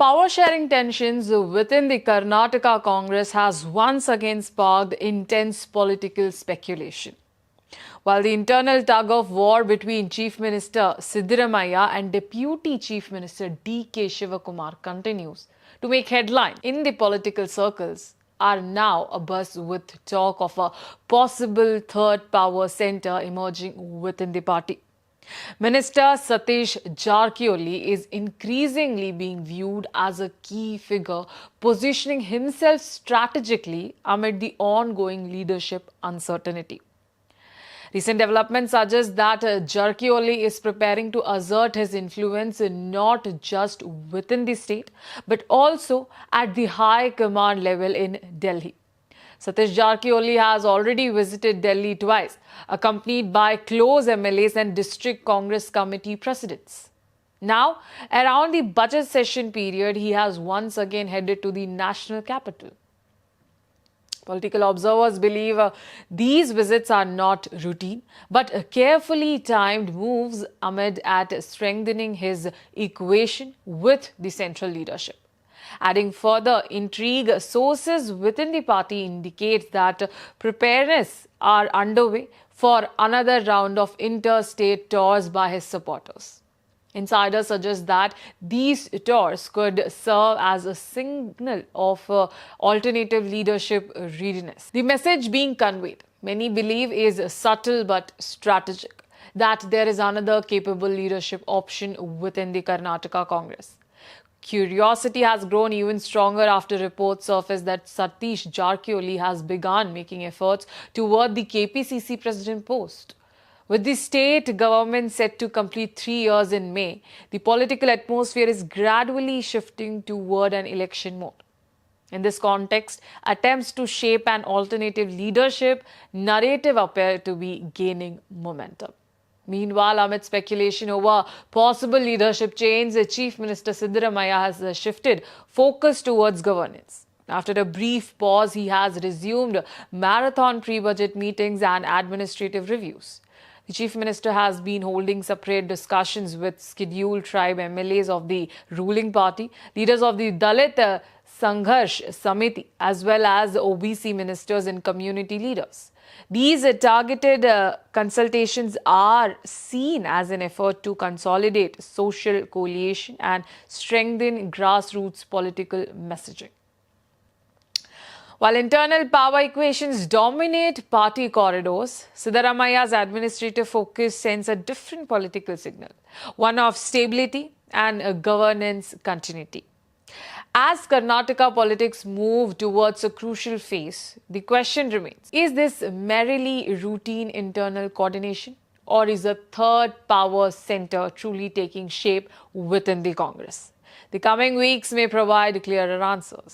Power sharing tensions within the Karnataka Congress has once again sparked intense political speculation. While the internal tug of war between Chief Minister Siddaramaiah and Deputy Chief Minister D.K. Shivakumar continues to make headlines in the political circles, are now abuzz with talk of a possible third power center emerging within the party. Minister Satish Jarkioli is increasingly being viewed as a key figure, positioning himself strategically amid the ongoing leadership uncertainty. Recent developments suggest that Jarkioli is preparing to assert his influence not just within the state, but also at the high command level in Delhi. Satish Jarkioli has already visited Delhi twice, accompanied by close MLAs and district Congress committee presidents. Now, around the budget session period, he has once again headed to the national capital. Political observers believe these visits are not routine, but carefully timed moves amid at strengthening his equation with the central leadership. Adding further intrigue, sources within the party indicate that preparedness are underway for another round of interstate tours by his supporters. Insiders suggest that these tours could serve as a signal of alternative leadership readiness. The message being conveyed, many believe, is subtle but strategic, that there is another capable leadership option within the Karnataka Congress. Curiosity has grown even stronger after reports surfaced that Satish Jarkioli has begun making efforts toward the KPCC president post. With the state government set to complete 3 years in May, the political atmosphere is gradually shifting toward an election mode. In this context, attempts to shape an alternative leadership narrative appear to be gaining momentum. Meanwhile, amid speculation over possible leadership change, Chief Minister Siddaramaiah has shifted focus towards governance. After a brief pause, he has resumed marathon pre-budget meetings and administrative reviews. The Chief Minister has been holding separate discussions with scheduled tribe MLAs of the ruling party, leaders of the Dalit Sangharsh Samiti, as well as OBC ministers and community leaders. These targeted consultations are seen as an effort to consolidate social coalition and strengthen grassroots political messaging. While internal power equations dominate party corridors, Siddaramaiah's administrative focus sends a different political signal, one of stability and governance continuity. As Karnataka politics move towards a crucial phase, the question remains, is this merely routine internal coordination, or is a third power center truly taking shape within the Congress? The coming weeks may provide clearer answers.